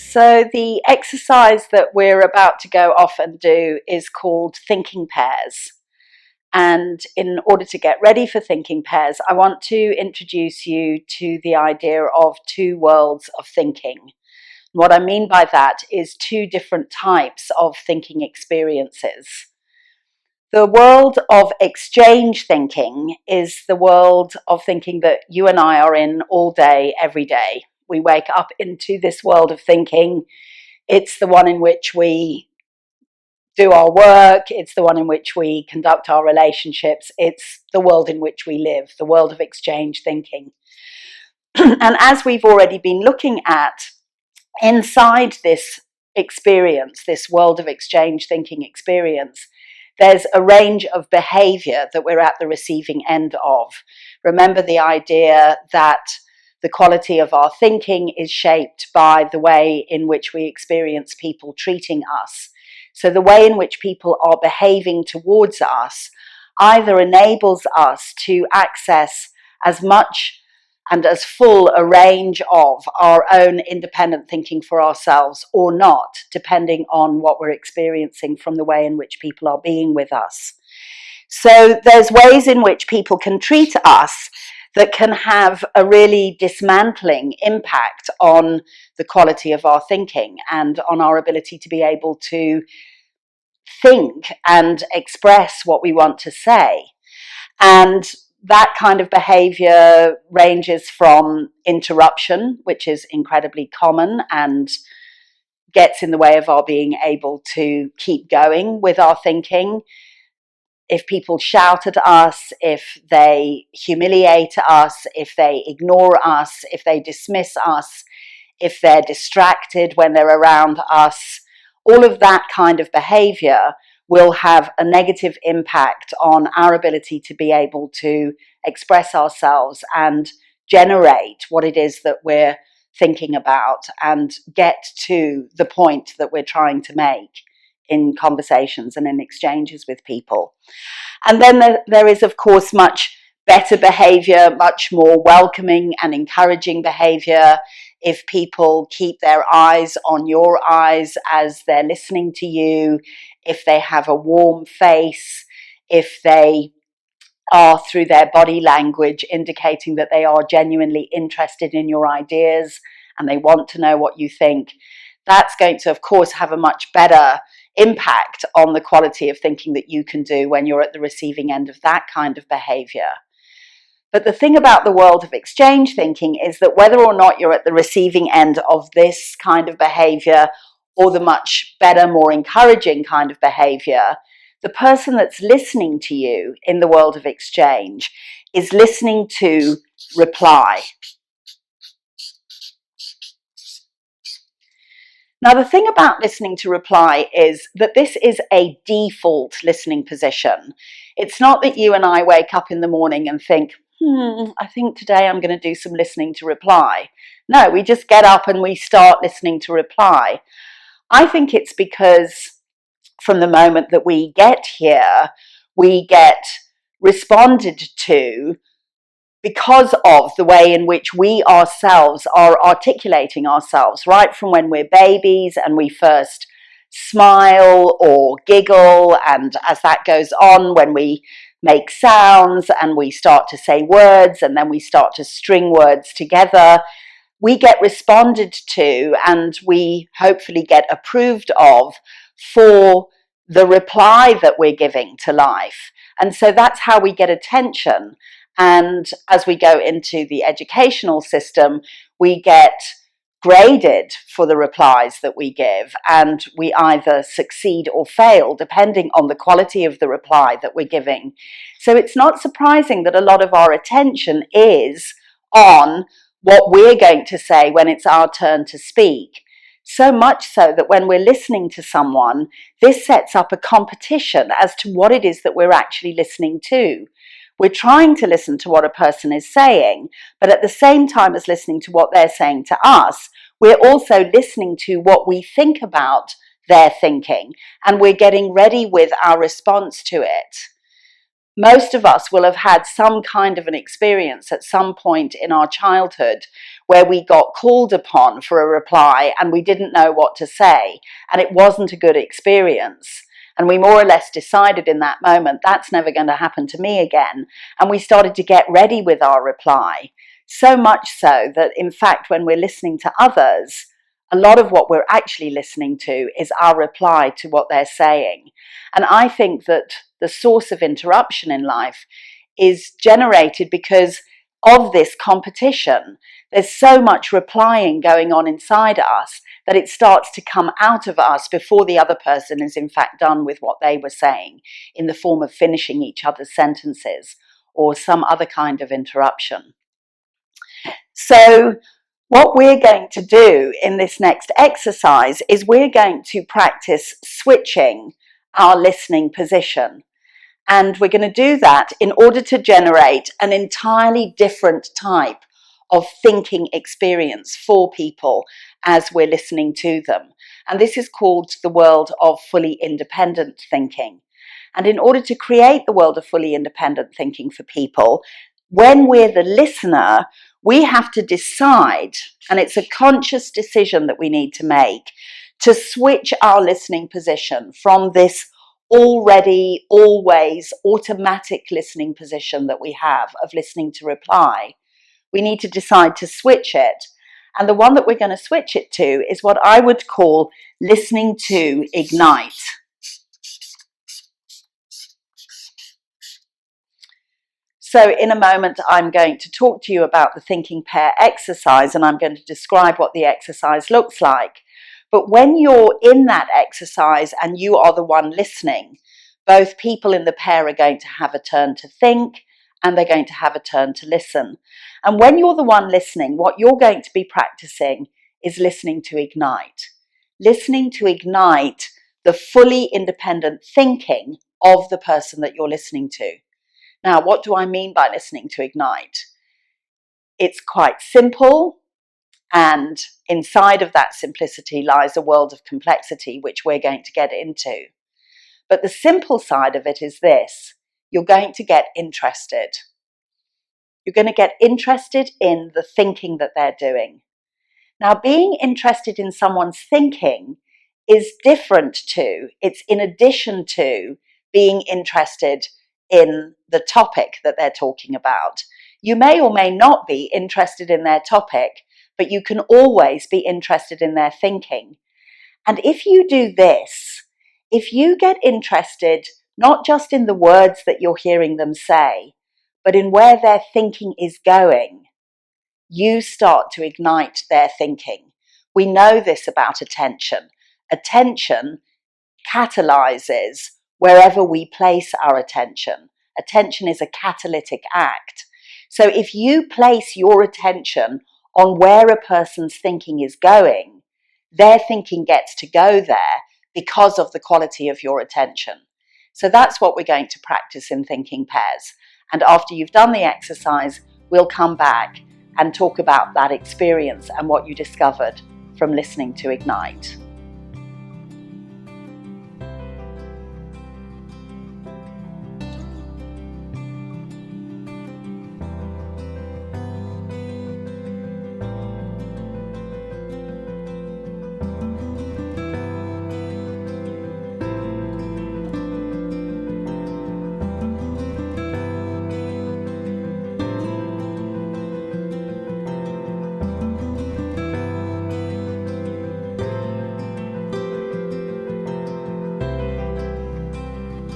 So the exercise that we're about to go off and do is called thinking pairs. And in order to get ready for thinking pairs, I want to introduce you to the idea of two worlds of thinking. What I mean by that is two different types of thinking experiences. The world of exchange thinking is the world of thinking that you and I are in all day, every day. We wake up into this world of thinking. It's the one in which we do our work. It's the one in which we conduct our relationships. It's the world in which we live, the world of exchange thinking. And as we've already been looking at, inside this experience, this world of exchange thinking experience, there's a range of behavior that we're at the receiving end of. Remember the idea that the quality of our thinking is shaped by the way in which we experience people treating us. So the way in which people are behaving towards us either enables us to access as much and as full a range of our own independent thinking for ourselves or not, depending on what we're experiencing from the way in which people are being with us. So there's ways in which people can treat us that can have a really dismantling impact on the quality of our thinking and on our ability to be able to think and express what we want to say. And that kind of behavior ranges from interruption, which is incredibly common and gets in the way of our being able to keep going with our thinking. If people shout at us, if they humiliate us, if they ignore us, if they dismiss us, if they're distracted when they're around us, all of that kind of behavior will have a negative impact on our ability to be able to express ourselves and generate what it is that we're thinking about and get to the point that we're trying to make in conversations and in exchanges with people. And then there is, of course, much better behavior, much more welcoming and encouraging behavior. If people keep their eyes on your eyes as they're listening to you, if they have a warm face, if they are, through their body language, indicating that they are genuinely interested in your ideas and they want to know what you think, that's going to, of course, have a much better impact on the quality of thinking that you can do when you're at the receiving end of that kind of behavior. But the thing about the world of exchange thinking is that whether or not you're at the receiving end of this kind of behavior or the much better, more encouraging kind of behavior, the person that's listening to you in the world of exchange is listening to reply. Now, the thing about listening to reply is that this is a default listening position. It's not that you and I wake up in the morning and think, I think today I'm going to do some listening to reply. No, we just get up and we start listening to reply. I think it's because from the moment that we get here, we get responded to because of the way in which we ourselves are articulating ourselves, right from when we're babies and we first smile or giggle, and as that goes on, when we make sounds and we start to say words and then we start to string words together, we get responded to and we hopefully get approved of for the reply that we're giving to life. And so that's how we get attention. And as we go into the educational system, we get graded for the replies that we give, and we either succeed or fail depending on the quality of the reply that we're giving. So it's not surprising that a lot of our attention is on what we're going to say when it's our turn to speak. So much so that when we're listening to someone, this sets up a competition as to what it is that we're actually listening to. We're trying to listen to what a person is saying, but at the same time as listening to what they're saying to us, we're also listening to what we think about their thinking, and we're getting ready with our response to it. Most of us will have had some kind of an experience at some point in our childhood where we got called upon for a reply and we didn't know what to say, and it wasn't a good experience. And we more or less decided in that moment, that's never going to happen to me again. And we started to get ready with our reply. So much so that, in fact, when we're listening to others, a lot of what we're actually listening to is our reply to what they're saying. And I think that the source of interruption in life is generated because of this competition. There's so much replying going on inside us that it starts to come out of us before the other person is in fact done with what they were saying, in the form of finishing each other's sentences or some other kind of interruption. So what we're going to do in this next exercise is we're going to practice switching our listening position. And we're going to do that in order to generate an entirely different type of thinking experience for people as we're listening to them. And this is called the world of fully independent thinking. And in order to create the world of fully independent thinking for people, when we're the listener, we have to decide, and it's a conscious decision that we need to make, to switch our listening position from this already, always automatic listening position that we have of listening to reply. We need to decide to switch it. And the one that we're going to switch it to is what I would call listening to ignite. So in a moment, I'm going to talk to you about the thinking pair exercise, and I'm going to describe what the exercise looks like. But when you're in that exercise and you are the one listening, both people in the pair are going to have a turn to think and they're going to have a turn to listen. And when you're the one listening, what you're going to be practicing is listening to ignite. Listening to ignite the fully independent thinking of the person that you're listening to. Now, what do I mean by listening to ignite? It's quite simple. And inside of that simplicity lies a world of complexity, which we're going to get into. But the simple side of it is this: you're going to get interested. You're going to get interested in the thinking that they're doing. Now, being interested in someone's thinking is different to, it's in addition to being interested in the topic that they're talking about. You may or may not be interested in their topic, but you can always be interested in their thinking. And if you do this, if you get interested not just in the words that you're hearing them say, but in where their thinking is going, you start to ignite their thinking. We know this about attention. Attention catalyzes wherever we place our attention. Attention is a catalytic act. So if you place your attention on where a person's thinking is going, their thinking gets to go there because of the quality of your attention. So that's what we're going to practice in thinking pairs. And after you've done the exercise, we'll come back and talk about that experience and what you discovered from listening to Ignite.